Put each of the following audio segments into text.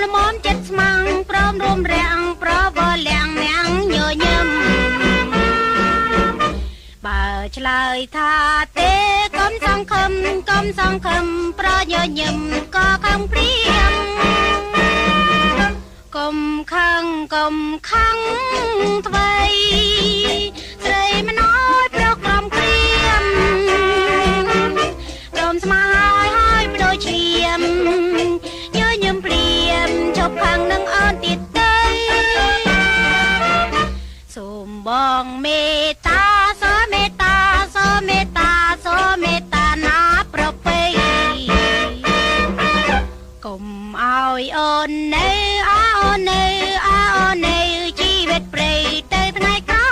ល្មមចិត្តស្មាំងព្រមរួមរាំងប្រវល់លៀងនាងញញឹមបើឆ្លើយថាទេកុំសង្ឃឹមប្រញញឹមក៏ខំព្រៀងកុំខឹងថ្វីស្រីមិនអើយប្រក្រំក្រៀមព្រមស្មាហើយបដូរឈាមញញឹមព្រៀមជប់ខាងនឹងអូនទៀតទៅសូមបងមេត្តាណាប្រពៃកុំឲ្យអូននៅជីវិតព្រៃទៅថ្ងៃក្រោ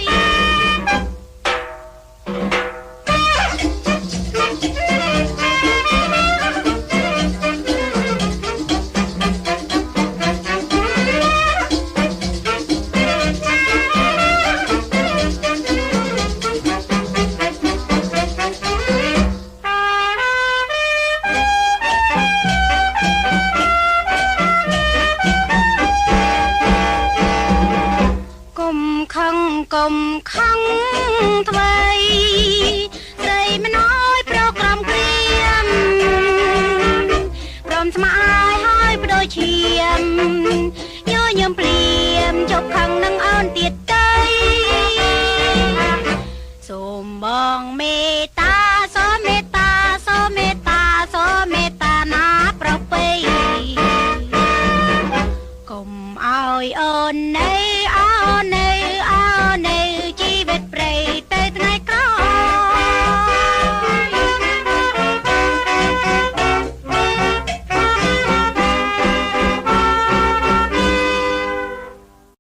យកុំខឹងថ្វីស្រីមិនអើយប្រក្រំក្រៀមព្រមស្មាហើយបដូរឈាមញញឹមព្រៀមជប់ខឹងនឹងអូនទៀតទៅសូមបងមេត្តាណាប្រពៃកុំឲ្យអូននៅ